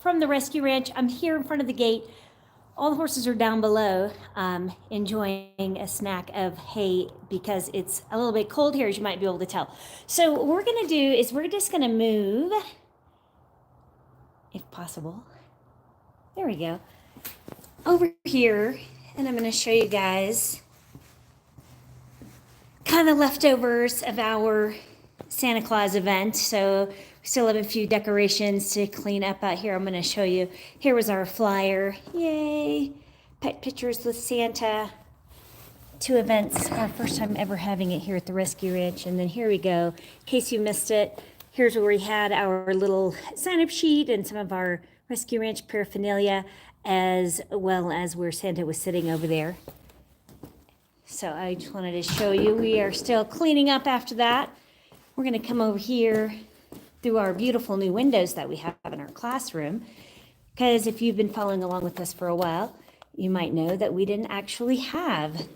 from the Rescue Ranch. I'm here in front of the gate. All the horses are down below enjoying a snack of hay because it's a little bit cold here, as you might be able to tell. So what we're going to do is we're just going to move, if possible. There we go. Over here, and I'm going to show you guys kind of leftovers of our Santa Claus event. So we still have a few decorations to clean up out here. I'm going to show you. Here was our flyer. Yay! Pet pictures with Santa. 2 events. Our first time ever having it here at the Rescue Ranch. And then here we go. In case you missed it, here's where we had our little sign-up sheet and some of our Rescue Ranch paraphernalia, as well as where Santa was sitting over there. So I just wanted to show you, we are still cleaning up after that. We're going to come over here through our beautiful new windows that we have in our classroom, because if you've been following along with us for a while, you might know that we didn't actually have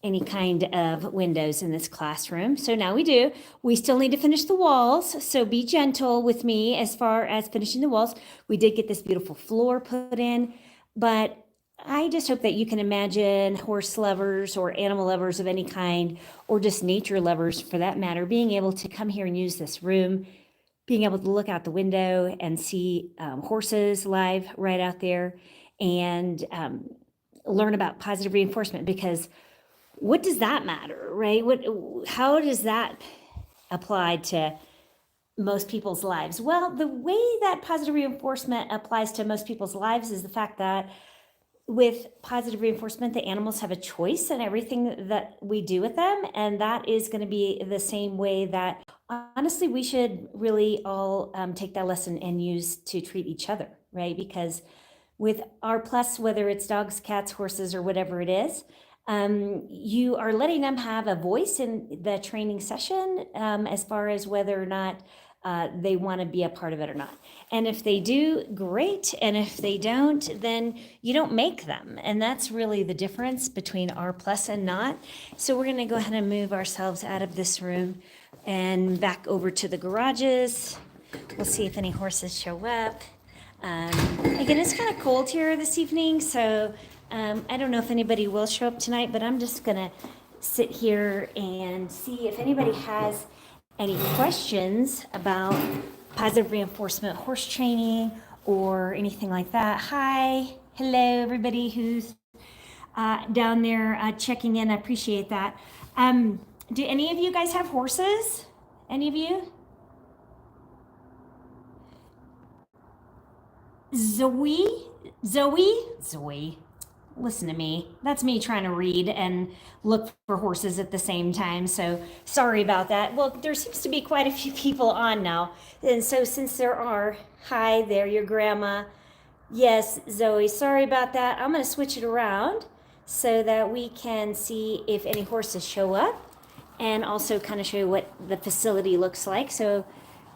any kind of windows in this classroom. So now we do. We still need to finish the walls, so be gentle with me as far as finishing the walls. We did get this beautiful floor put in, but I just hope that you can imagine horse lovers or animal lovers of any kind, or just nature lovers for that matter, being able to come here and use this room, being able to look out the window and see horses live right out there, and learn about positive reinforcement, because what does that matter, right? How does that apply to most people's lives? Well, the way that positive reinforcement applies to most people's lives is the fact that with positive reinforcement, the animals have a choice in everything that we do with them. And that is going to be the same way that, honestly, we should really all take that lesson and use to treat each other, right? Because with R+, whether it's dogs, cats, horses, or whatever it is, you are letting them have a voice in the training session as far as whether or not they want to be a part of it or not. And if they do, great. And if they don't, then you don't make them. And that's really the difference between R+ and not. So we're going to go ahead and move ourselves out of this room and back over to the garages. We'll see if any horses show up. Again, it's kind of cold here this evening, so I don't know if anybody will show up tonight, but I'm just going to sit here and see if anybody has any questions about positive reinforcement horse training or anything like that. Hi, hello, everybody who's down there checking in. I appreciate that. Do any of you guys have horses? Any of you? Zoe. Listen to me. That's me trying to read and look for horses at the same time. So sorry about that. Well, there seems to be quite a few people on now. And so since there are, hi there, your grandma. Yes, Zoe, sorry about that. I'm going to switch it around so that we can see if any horses show up, and also kind of show you what the facility looks like. So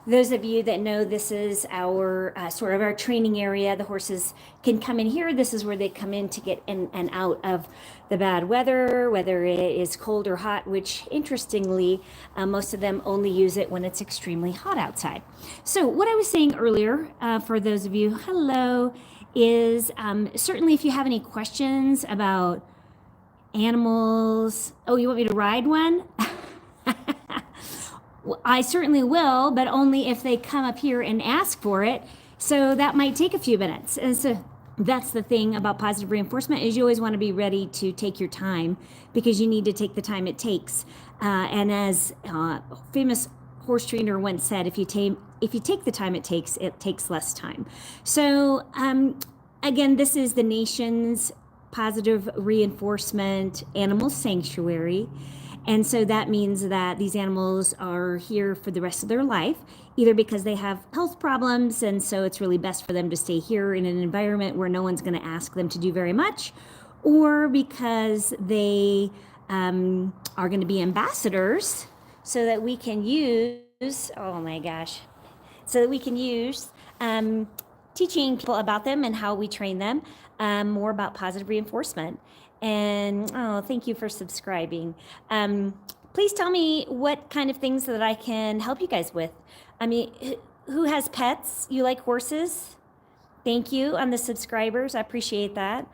those of you that know, this is our sort of our training area. The horses can come in here. This is where they come in to get in and out of the bad weather, whether it is cold or hot, which interestingly, most of them only use it when it's extremely hot outside. So what I was saying earlier, for those of you, hello, is certainly if you have any questions about animals. Oh, you want me to ride one? I certainly will, but only if they come up here and ask for it. So that might take a few minutes. And so that's the thing about positive reinforcement, is you always want to be ready to take your time, because you need to take the time it takes. And as a famous horse trainer once said, if you take the time it takes less time. So again, this is the nation's positive reinforcement animal sanctuary. And so that means that these animals are here for the rest of their life, either because they have health problems, and so it's really best for them to stay here in an environment where no one's going to ask them to do very much, or because they are going to be ambassadors so that we can use, oh my gosh, so that we can use teaching people about them and how we train them, more about positive reinforcement. And oh, thank you for subscribing. Please tell me what kind of things that I can help you guys with. I mean, who has pets? You like horses? Thank you on the subscribers. I appreciate that.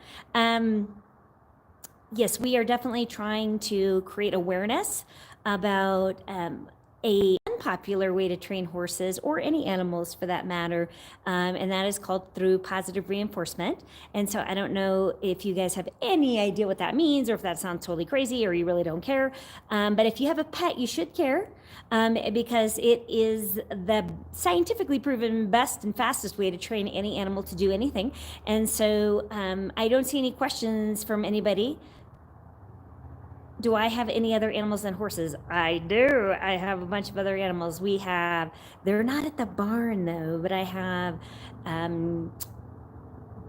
Yes, we are definitely trying to create awareness about a unpopular way to train horses or any animals for that matter, and that is called through positive reinforcement. And so I don't know if you guys have any idea what that means, or if that sounds totally crazy, or you really don't care. But if you have a pet, you should care, because it is the scientifically proven best and fastest way to train any animal to do anything. And so I don't see any questions from anybody. Do I have any other animals than horses? I do. I have a bunch of other animals. They're not at the barn though, but I have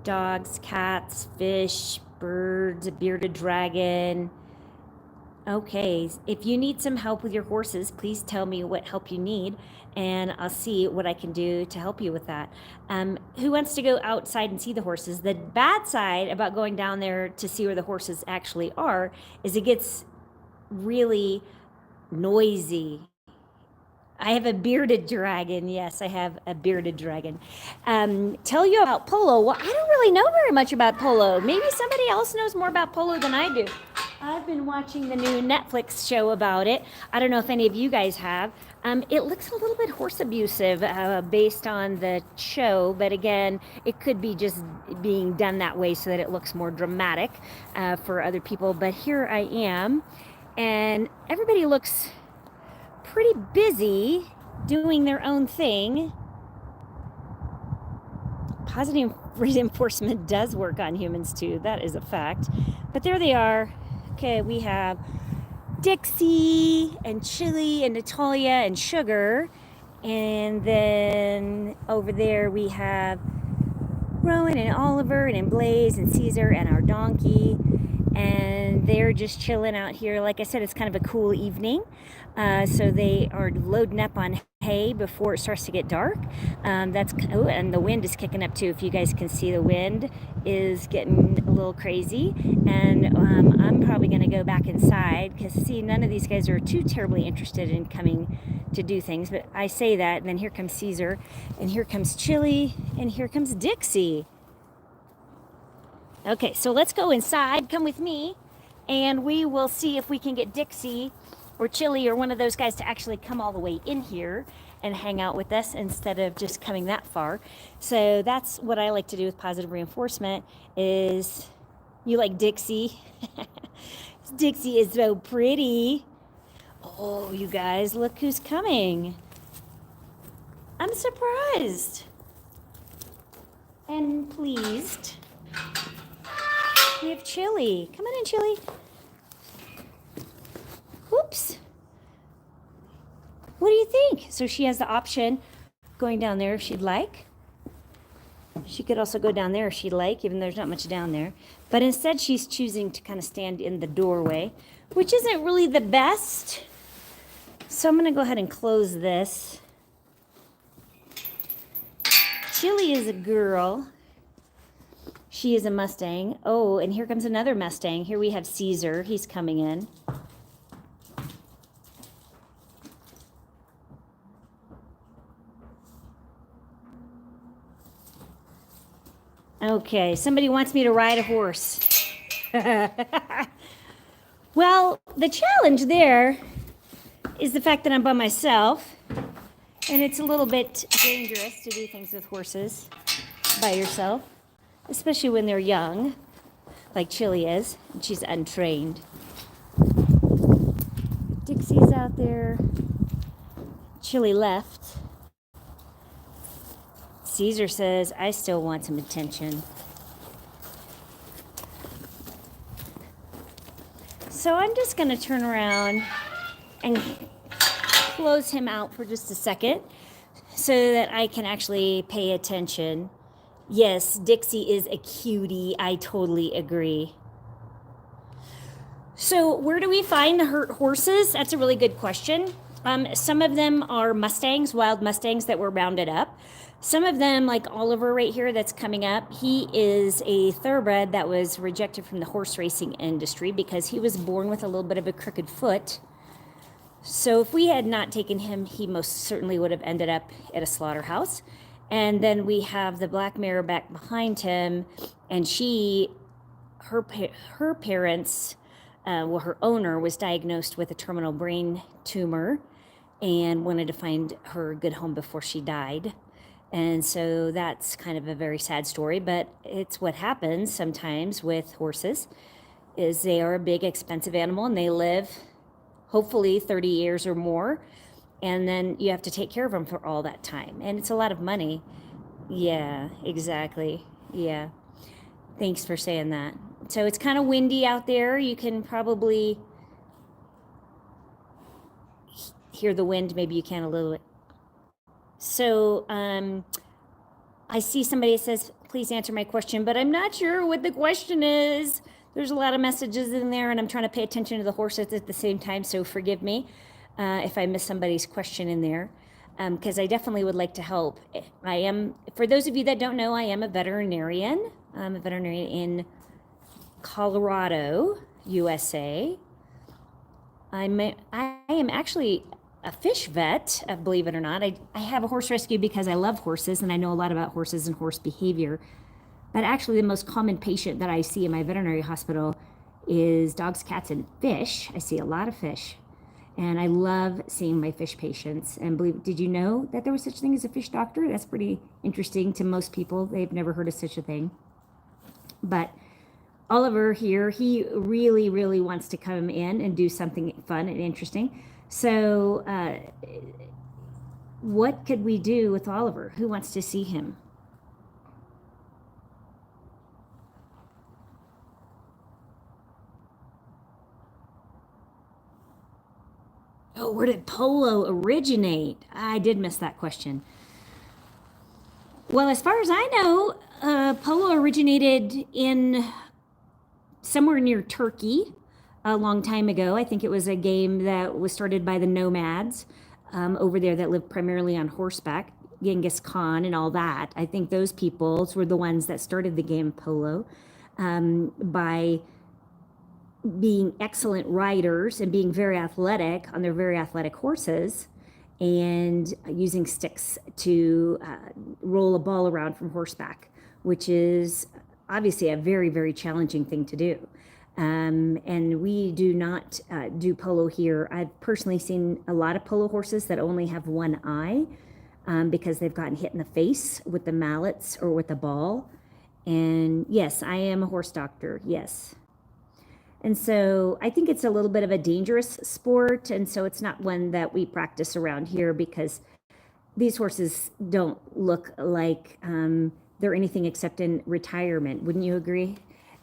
dogs, cats, fish, birds, a bearded dragon. Okay, if you need some help with your horses, please tell me what help you need, and I'll see what I can do to help you with that. Who wants to go outside and see the horses? The bad side about going down there to see where the horses actually are is it gets really noisy. I have a bearded dragon. Yes, I have a bearded dragon. Tell you about polo. Well, I don't really know very much about polo. Maybe somebody else knows more about polo than I do. I've been watching the new Netflix show about it. I don't know if any of you guys have. It looks a little bit horse abusive based on the show, but again, it could be just being done that way so that it looks more dramatic for other people. But here I am, and everybody looks pretty busy doing their own thing. Positive reinforcement does work on humans too. That is a fact. But there they are. Okay, we have Dixie and Chili and Natalia and Sugar. And then over there we have Rowan and Oliver and Blaze and Caesar and our donkey. And they're just chilling out here. Like I said, it's kind of a cool evening. So they are loading up on hay before it starts to get dark. And the wind is kicking up too. If you guys can see, the wind is getting a little crazy. And I'm probably going to go back inside because, see, none of these guys are too terribly interested in coming to do things. But I say that, and then here comes Caesar, and here comes Chili, and here comes Dixie. Okay, so let's go inside. Come with me, and we will see if we can get Dixie or Chili or one of those guys to actually come all the way in here and hang out with us instead of just coming that far. So that's what I like to do with positive reinforcement is, you like Dixie? Dixie is so pretty. Oh, you guys, look who's coming. I'm surprised and pleased. We have Chili. Come on in, Chili. Oops. What do you think? So she has the option going down there if she'd like. She could also go down there if she'd like, even though there's not much down there. But instead, she's choosing to kind of stand in the doorway, which isn't really the best. So I'm going to go ahead and close this. Chili is a girl. She is a Mustang. Oh, and here comes another Mustang. Here we have Caesar. He's coming in. Okay, somebody wants me to ride a horse. Well, the challenge there is the fact that I'm by myself, and it's a little bit dangerous to do things with horses by yourself, especially when they're young, like Chili is, and she's untrained. Dixie's out there. Chili left. Caesar says, I still want some attention. So I'm just going to turn around and close him out for just a second so that I can actually pay attention. Yes, Dixie is a cutie. I totally agree. So where do we find the hurt horses? That's a really good question. Some of them are Mustangs, wild Mustangs that were rounded up. Some of them, like Oliver right here that's coming up, he is a thoroughbred that was rejected from the horse racing industry because he was born with a little bit of a crooked foot. So if we had not taken him, he most certainly would have ended up at a slaughterhouse. And then we have the black mare back behind him, and her parents, well, her owner was diagnosed with a terminal brain tumor and wanted to find her a good home before she died. And so that's kind of a very sad story, but it's what happens sometimes with horses, is they are a big, expensive animal, and they live hopefully 30 years or more. And then you have to take care of them for all that time. And it's a lot of money. Yeah, exactly. Yeah. Thanks for saying that. So it's kind of windy out there. You can probably hear the wind. Maybe you can a little bit. So I see somebody that says, please answer my question, but I'm not sure what the question is. There's a lot of messages in there, and I'm trying to pay attention to the horses at the same time, so forgive me if I miss somebody's question in there, because I definitely would like to help. I am, for those of you that don't know, I am a veterinarian. I'm a veterinarian in Colorado, USA. I am actually a fish vet, believe it or not. I have a horse rescue because I love horses and I know a lot about horses and horse behavior. But actually, the most common patient that I see in my veterinary hospital is dogs, cats, and fish. I see a lot of fish. And I love seeing my fish patients. And did you know that there was such a thing as a fish doctor? That's pretty interesting to most people. They've never heard of such a thing. But Oliver here, he really, really wants to come in and do something fun and interesting. So what could we do with Oliver? Who wants to see him? Oh, where did polo originate? I did miss that question. Well, as far as I know, polo originated in somewhere near Turkey a long time ago. I think it was a game that was started by the nomads over there that lived primarily on horseback, Genghis Khan and all that. I think those peoples were the ones that started the game of polo by being excellent riders and being very athletic on their very athletic horses and using sticks to roll a ball around from horseback, which is obviously a very, very challenging thing to do. And we do not do polo here. I've personally seen a lot of polo horses that only have one eye because they've gotten hit in the face with the mallets or with the ball. And yes, I am a horse doctor, yes. And so I think it's a little bit of a dangerous sport. And so it's not one that we practice around here because these horses don't look like they're anything except in retirement. Wouldn't you agree?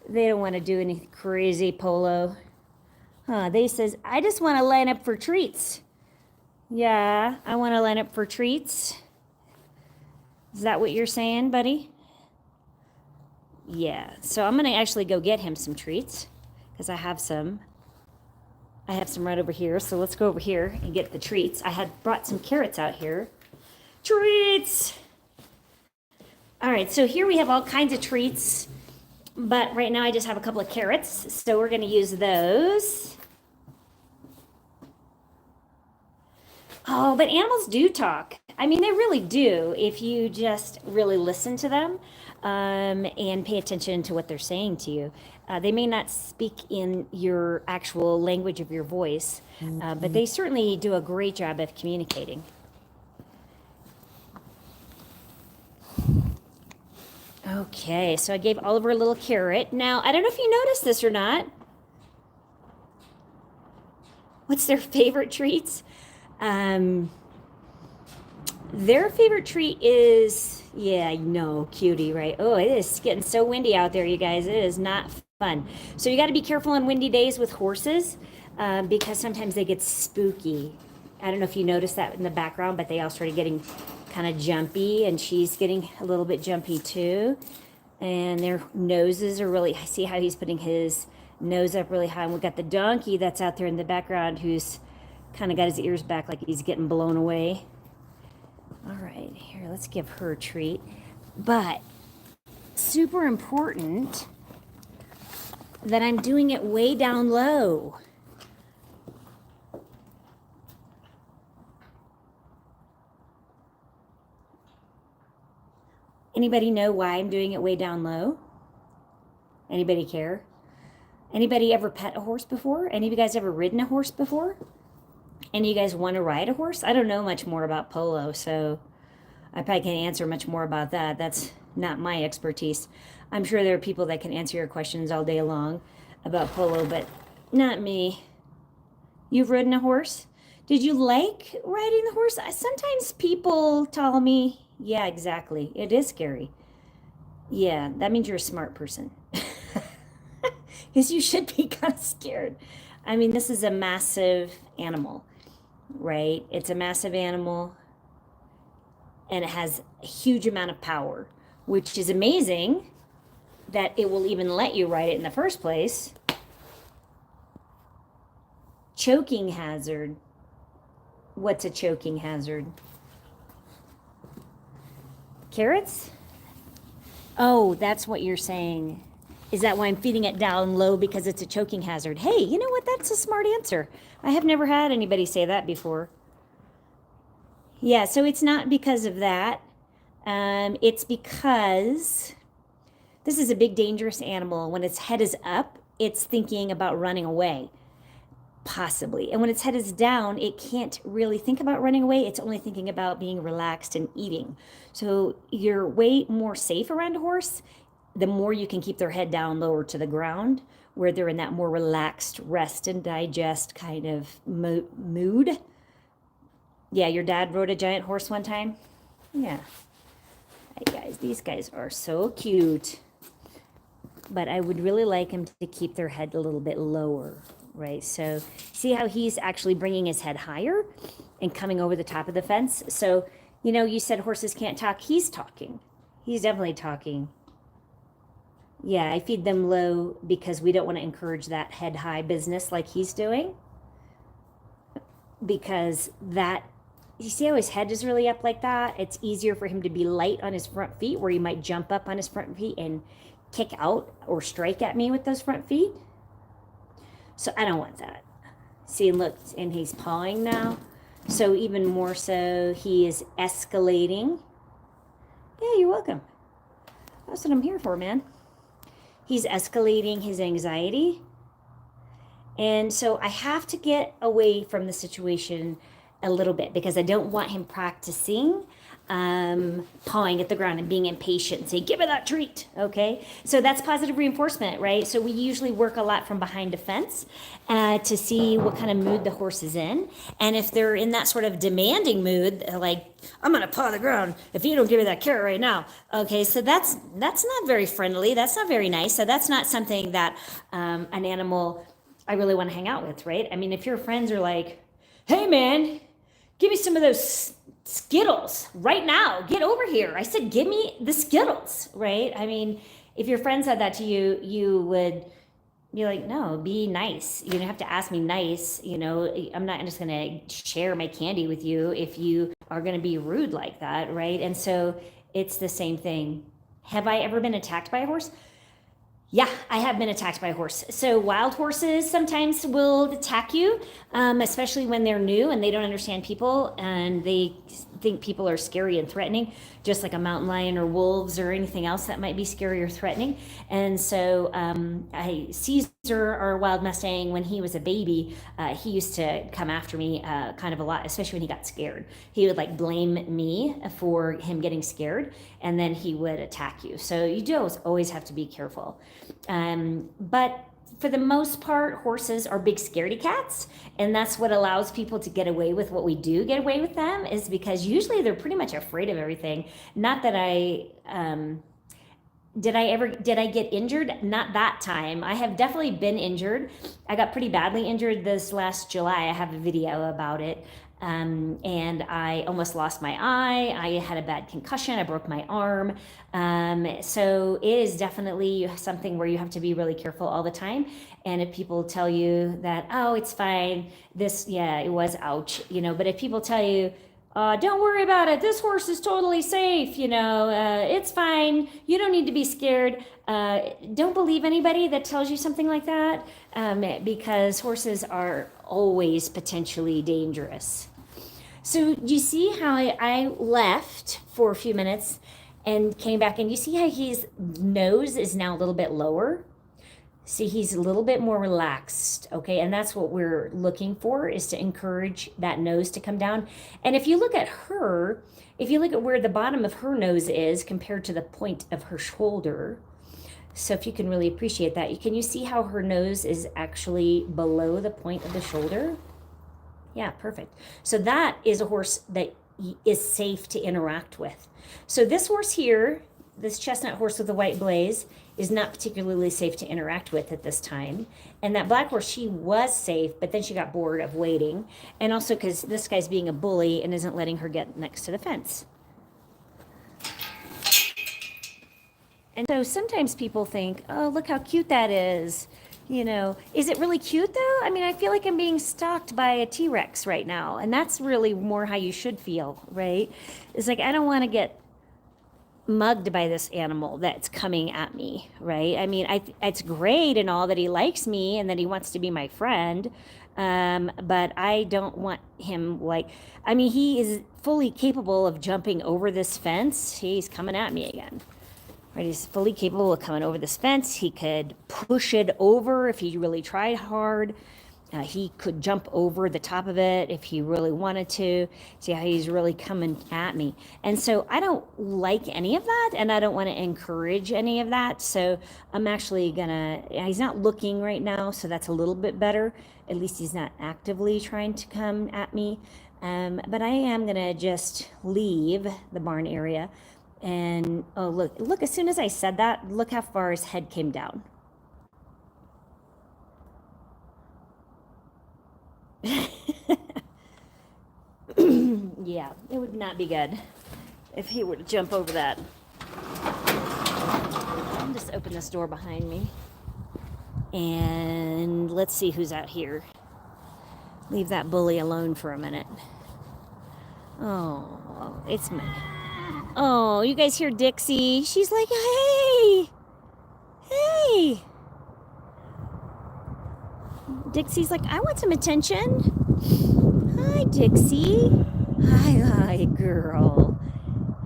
They don't want to do any crazy polo. They says, I just want to line up for treats. Yeah, I want to line up for treats. Is that what you're saying, buddy? Yeah, so I'm going to actually go get him some treats because I have some. I have some right over here, so let's go over here and get the treats. I had brought some carrots out here. Treats! All right, so here we have all kinds of treats, but right now I just have a couple of carrots, so we're gonna use those. Oh, but animals do talk. I mean, they really do if you just really listen to them and pay attention to what they're saying to you. They may not speak in your actual language of your voice, but they certainly do a great job of communicating. Okay, so I gave Oliver a little carrot. Now, I don't know if you noticed this or not. What's their favorite treats? Their favorite treat is, yeah, I know, cutie, right? Oh, it is getting so windy out there, you guys. It is not fun. So you got to be careful on windy days with horses because sometimes they get spooky. I don't know if you noticed that in the background, but they all started getting kind of jumpy, and she's getting a little bit jumpy too. And their noses are really, I see how he's putting his nose up really high. And we've got the donkey that's out there in the background who's kind of got his ears back like he's getting blown away. All right, here, let's give her a treat. But super important that I'm doing it way down low. Anybody know why I'm doing it way down low? Anybody care? Anybody ever pet a horse before? Any of you guys ever ridden a horse before? Any of you guys want to ride a horse? I don't know much more about polo, so I probably can't answer much more about that. That's not my expertise. I'm sure there are people that can answer your questions all day long about polo, but not me. You've ridden a horse? Did you like riding the horse? Sometimes people tell me, yeah, exactly. It is scary. Yeah, that means you're a smart person. Because you should be kind of scared. I mean, this is a massive animal, right? It's a massive animal, and it has a huge amount of power, which is amazing that it will even let you ride it in the first place. Choking hazard. What's a choking hazard? Carrots? Oh, that's what you're saying. Is that why I'm feeding it down low, because it's a choking hazard? Hey, you know what? That's a smart answer. I have never had anybody say that before. Yeah, so it's not because of that. It's because this is a big, dangerous animal. When its head is up, it's thinking about running away, possibly. And when its head is down, it can't really think about running away. It's only thinking about being relaxed and eating. So you're way more safe around a horse the more you can keep their head down lower to the ground, where they're in that more relaxed rest and digest kind of mood. Yeah, your dad rode a giant horse one time? Yeah. Hey guys, these guys are so cute. But I would really like him to keep their head a little bit lower, right? So see how he's actually bringing his head higher and coming over the top of the fence? So, you know, you said horses can't talk. He's talking. He's definitely talking. Yeah, I feed them low because we don't want to encourage that head high business like he's doing. Because that, you see how his head is really up like that? It's easier for him to be light on his front feet, where he might jump up on his front feet and kick out or strike at me with those front feet. So I don't want that. See, look, and he's pawing now. So even more so, he is escalating. Yeah, you're welcome. That's what I'm here for, man. He's escalating his anxiety. And so I have to get away from the situation a little bit, because I don't want him practicing pawing at the ground and being impatient and saying, give me that treat, okay? So that's positive reinforcement, right? So we usually work a lot from behind a fence to see what kind of mood the horse is in. And if they're in that sort of demanding mood, like, I'm gonna paw the ground if you don't give me that carrot right now, okay? So that's not very friendly, that's not very nice. So that's not something that an animal I really wanna hang out with, right? I mean, if your friends are like, hey man, give me some of those Skittles right now. Get over here. I said, give me the Skittles, right? I mean, if your friend said that to you, you would be like, no, be nice. You don't have to ask me nice. You know, I'm not just going to share my candy with you if you are going to be rude like that, right? And so it's the same thing. Have I ever been attacked by a horse? Yeah, I have been attacked by a horse. So wild horses sometimes will attack you, especially when they're new and they don't understand people and they think people are scary and threatening, just like a mountain lion or wolves or anything else that might be scary or threatening. And so Caesar, our wild Mustang, when he was a baby, he used to come after me kind of a lot, especially when he got scared. He would like blame me for him getting scared, and then he would attack you. So you do always have to be careful. But for the most part, horses are big scaredy cats, and that's what allows people to get away with what we do get away with them, is because usually they're pretty much afraid of everything. Not that did I get injured? Not that time. I have definitely been injured. I got pretty badly injured this last July. I have a video about it. And I almost lost my eye. I had a bad concussion. I broke my arm. So it is definitely something where you have to be really careful all the time. And if people tell you that, oh, it's fine, it was, ouch, but if people tell you, don't worry about it, this horse is totally safe, it's fine, you don't need to be scared, don't believe anybody that tells you something like that, because horses are always potentially dangerous. So you see how I left for a few minutes and came back. And you see how his nose is now a little bit lower? See, he's a little bit more relaxed, okay? And that's what we're looking for, is to encourage that nose to come down. And if you look at her, if you look at where the bottom of her nose is compared to the point of her shoulder, so if you can really appreciate that, can you see how her nose is actually below the point of the shoulder? Yeah, perfect. So that is a horse that is safe to interact with. So this horse here, this chestnut horse with the white blaze, is not particularly safe to interact with at this time. And that black horse, she was safe, but then she got bored of waiting. And also because this guy's being a bully and isn't letting her get next to the fence. And so sometimes people think, oh, look how cute that is. You know, is it really cute though? I mean, I feel like I'm being stalked by a T-Rex right now. And that's really more how you should feel, right? It's like, I don't want to get mugged by this animal that's coming at me, right? I mean, it's great and all that he likes me and that he wants to be my friend, but I don't want him I mean, he is fully capable of jumping over this fence. He's coming at me again. Right, he's fully capable of coming over this fence. He could push it over if he really tried hard. He could jump over the top of it if he really wanted to. See how he's really coming at me. And so I don't like any of that, and I don't want to encourage any of that. So I'm actually he's not looking right now, so that's a little bit better. At least he's not actively trying to come at me. But I am gonna just leave the barn area. And oh, look, as soon as I said that, look how far his head came down. Yeah, it would not be good if he were to jump over that. I'll just open this door behind me. And let's see who's out here. Leave that bully alone for a minute. Oh, it's me. Oh, you guys hear Dixie? She's like, hey, hey. Dixie's like, I want some attention. Hi, Dixie. Hi, girl.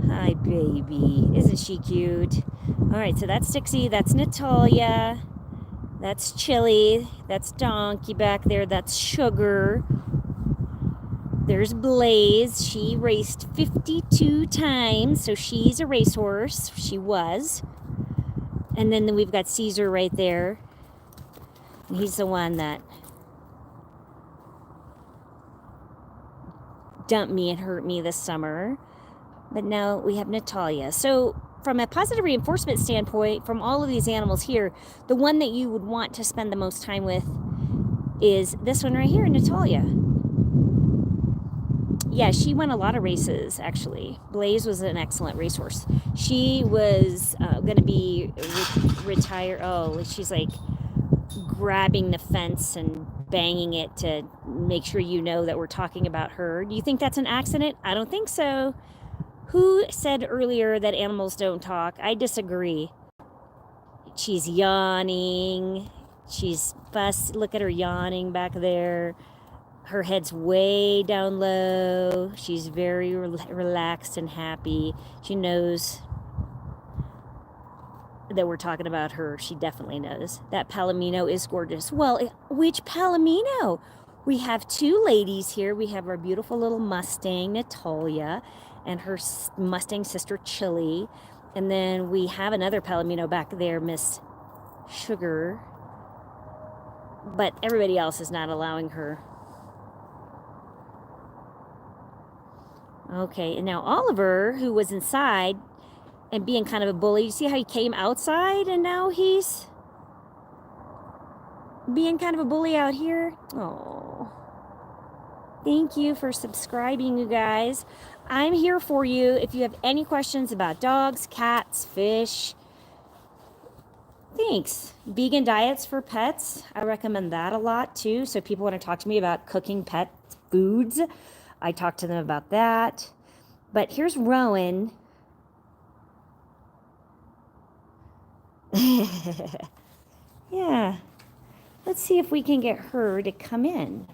Hi, baby. Isn't she cute? All right, so that's Dixie. That's Natalia. That's Chili. That's Donkey back there. That's Sugar. There's Blaze. She raced 52 times, so she's a racehorse. She was. And then we've got Caesar right there. And he's the one that dumped me and hurt me this summer. But now we have Natalia. So from a positive reinforcement standpoint, from all of these animals here, the one that you would want to spend the most time with is this one right here, Natalia. Yeah, she won a lot of races, actually. Blaze was an excellent racehorse. She was going to be retired. Oh, she's like grabbing the fence and banging it to make sure you know that we're talking about her. Do you think that's an accident? I don't think so. Who said earlier that animals don't talk? I disagree. She's yawning. She's fussed. Look at her yawning back there. Her head's way down low. She's very relaxed and happy. She knows that we're talking about her. She definitely knows. That Palomino is gorgeous. Well, which Palomino? We have two ladies here. We have our beautiful little Mustang, Natalia, and her Mustang sister, Chili. And then we have another Palomino back there, Miss Sugar. But everybody else is not allowing her. Okay, and now Oliver, who was inside and being kind of a bully, you see how he came outside and now he's being kind of a bully out here? Oh, thank you for subscribing, you guys. I'm here for you if you have any questions about dogs, cats, fish. Thanks. Vegan diets for pets. I recommend that a lot too. So people want to talk to me about cooking pet foods, I talk to them about that. But here's Rowan. Yeah. Let's see if we can get her to come in.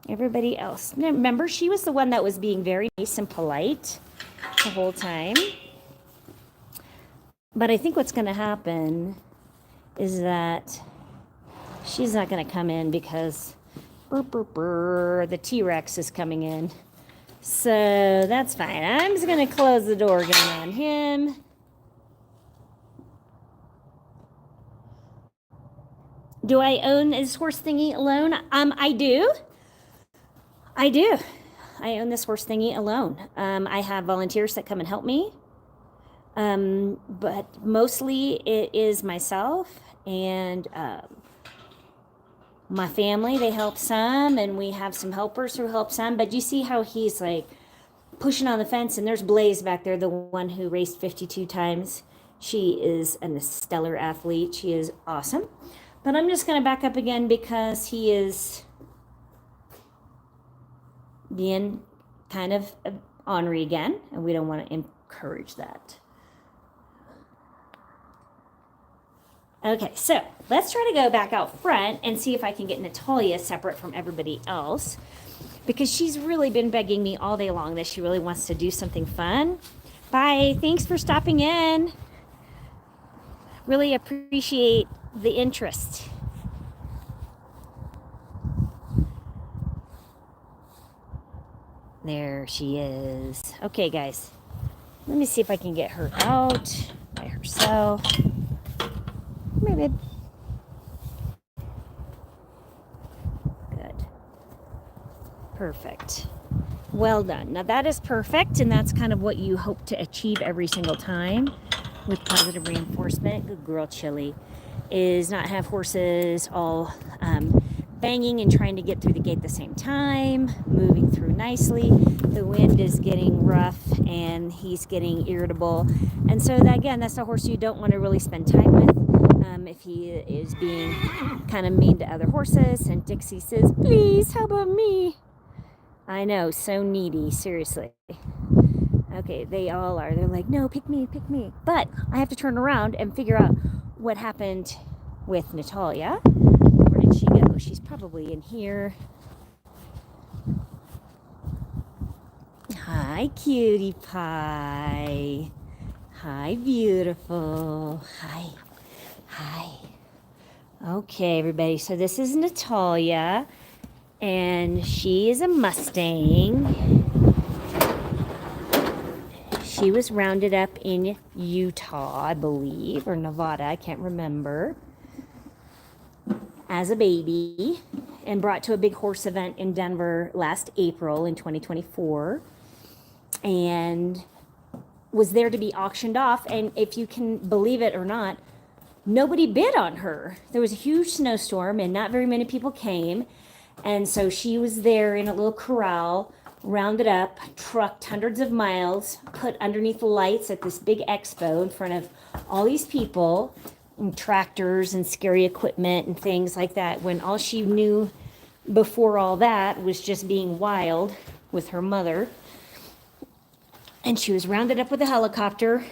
Everybody else. Remember, she was the one that was being very nice and polite the whole time. But I think what's going to happen is that she's not going to come in because the T-Rex is coming in. So that's fine. I'm just going to close the door again on him. Do I own this horse thingy alone? I do. I do. I own this horse thingy alone. I have volunteers that come and help me. But mostly it is myself and my family. They help some, and we have some helpers who help some. But you see how he's like pushing on the fence, and there's Blaze back there, the one who raced 52 times. She is a stellar athlete. She is awesome. But I'm just going to back up again because he is being kind of ornery again, and we don't want to encourage that. Okay, so let's try to go back out front and see if I can get Natalia separate from everybody else, because she's really been begging me all day long that she really wants to do something fun. Bye. Thanks for stopping in. Really appreciate the interest. There she is. Okay, guys. Let me see if I can get her out by herself. Come here, babe. Good. Perfect. Well done. Now that is perfect, and that's kind of what you hope to achieve every single time with positive reinforcement. Good girl, Chili. Is not have horses all banging and trying to get through the gate at the same time, moving through nicely. The wind is getting rough and he's getting irritable. And so that, again, that's a horse you don't want to really spend time with if he is being kind of mean to other horses. And Dixie says, please, how about me? I know, so needy, seriously. Okay, they all are. They're like, no, pick me, pick me. But I have to turn around and figure out what happened with Natalia. Where did she go? She's probably in here. Hi, cutie pie. Hi, beautiful. Hi. Hi. Okay, everybody. So this is Natalia, and she is a Mustang. She was rounded up in Utah, I believe, or Nevada, I can't remember, as a baby and brought to a big horse event in Denver last April in 2024 and was there to be auctioned off. And if you can believe it or not, nobody bid on her. There was a huge snowstorm and not very many people came. And so she was there in a little corral, rounded up, trucked hundreds of miles, put underneath the lights at this big expo in front of all these people, and tractors and scary equipment and things like that, when all she knew before all that was just being wild with her mother. And she was rounded up with a helicopter,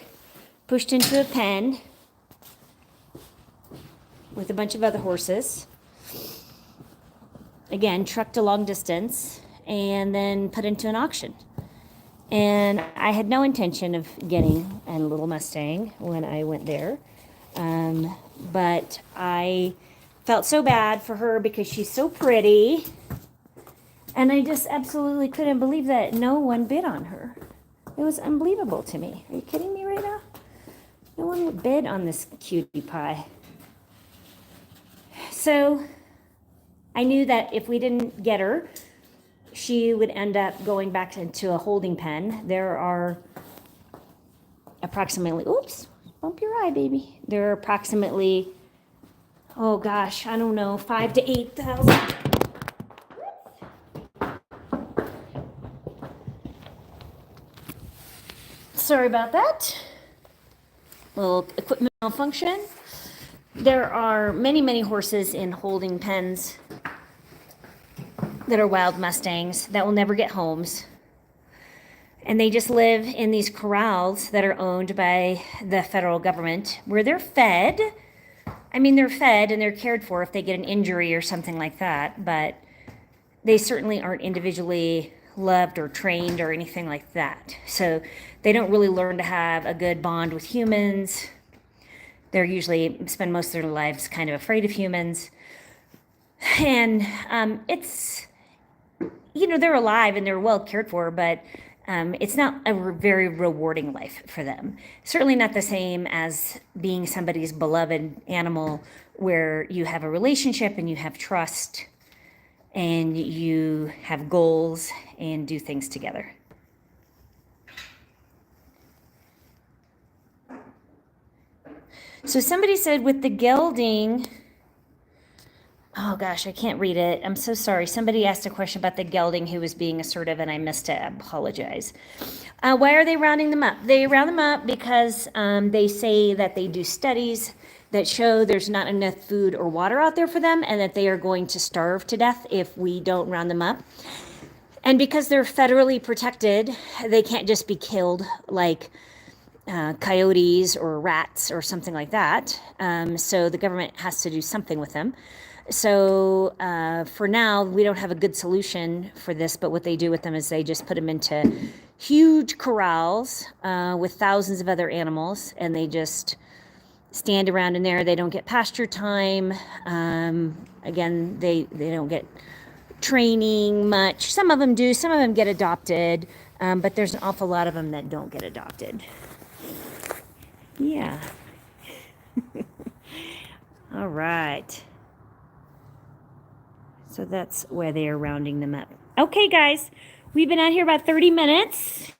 pushed into a pen with a bunch of other horses. Again, trucked a long distance and then put into an auction. And I had no intention of getting a little Mustang when I went there. But I felt so bad for her because she's so pretty. And I just absolutely couldn't believe that no one bid on her. It was unbelievable to me. Are you kidding me right now? No one would bid on this cutie pie. So I knew that if we didn't get her, she would end up going back into a holding pen. There are approximately, oops, bump your eye, baby. There are approximately, oh gosh, I don't know, 5,000 to 8,000. Sorry about that. Little equipment malfunction. There are many, many horses in holding pens that are wild Mustangs that will never get homes. And they just live in these corrals that are owned by the federal government where they're fed. I mean, they're fed and they're cared for if they get an injury or something like that, but they certainly aren't individually loved or trained or anything like that. So they don't really learn to have a good bond with humans. They're usually spend most of their lives kind of afraid of humans. And it's, they're alive and they're well cared for, but it's not a very rewarding life for them. Certainly not the same as being somebody's beloved animal where you have a relationship and you have trust and you have goals and do things together. So somebody said with the gelding, oh gosh, I can't read it. I'm so sorry. Somebody asked a question about the gelding who was being assertive and I missed it. I apologize. Why are they rounding them up? They round them up because they say that they do studies that show there's not enough food or water out there for them and that they are going to starve to death if we don't round them up. And because they're federally protected, they can't just be killed like coyotes or rats or something like that. So the government has to do something with them. So for now, we don't have a good solution for this, but what they do with them is they just put them into huge corrals with thousands of other animals, and they just stand around in there. They don't get pasture time. Again, they don't get training much. Some of them do. Some of them get adopted, but there's an awful lot of them that don't get adopted. Yeah. All right. So that's where they are rounding them up. Okay, guys, we've been out here about 30 minutes.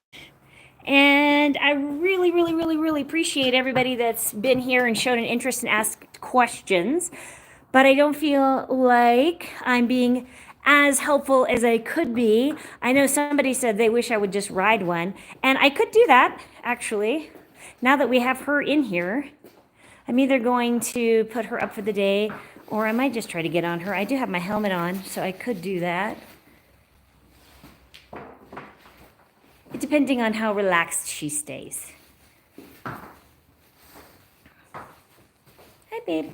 And I really, really, really, really appreciate everybody that's been here and shown an interest and asked questions. But I don't feel like I'm being as helpful as I could be. I know somebody said they wish I would just ride one. And I could do that, actually. Now that we have her in here, I'm either going to put her up for the day or I might just try to get on her. I do have my helmet on, so I could do that. Depending on how relaxed she stays. Hi, babe.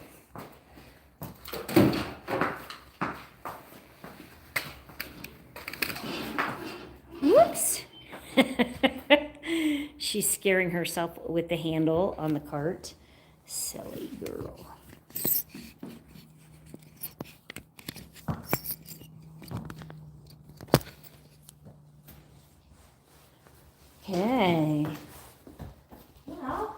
Whoops. She's scaring herself with the handle on the cart. Silly girl. Okay. Well,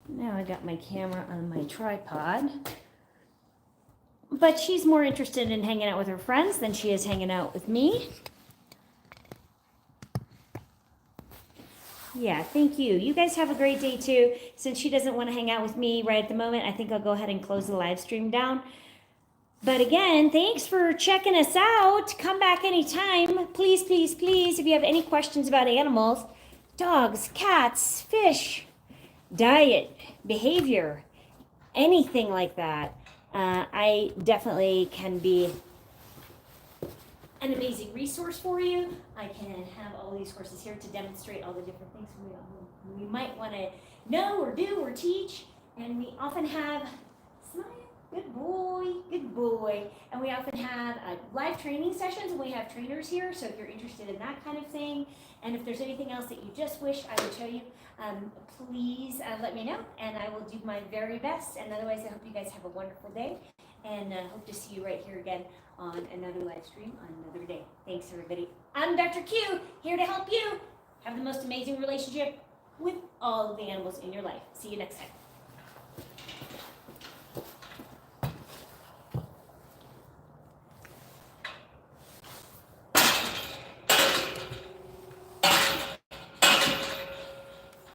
now I got my camera on my tripod. But she's more interested in hanging out with her friends than she is hanging out with me. Yeah, thank you. You guys have a great day too. Since she doesn't want to hang out with me right at the moment, I think I'll go ahead and close the live stream down. But again, thanks for checking us out. Come back anytime. Please, please, please, if you have any questions about animals, dogs, cats, fish, diet, behavior, anything like that, I definitely can be an amazing resource for you. I can have all these courses here to demonstrate all the different things we might want to know or do or teach. And we often have, smile, good boy, good boy. And we often have live training sessions, and we have trainers here. So if you're interested in that kind of thing, and if there's anything else that you just wish I would show you, please let me know, and I will do my very best. And otherwise, I hope you guys have a wonderful day, and hope to see you right here again on another live stream on another day. Thanks, everybody. I'm Dr. Q, here to help you have the most amazing relationship with all of the animals in your life. See you next time.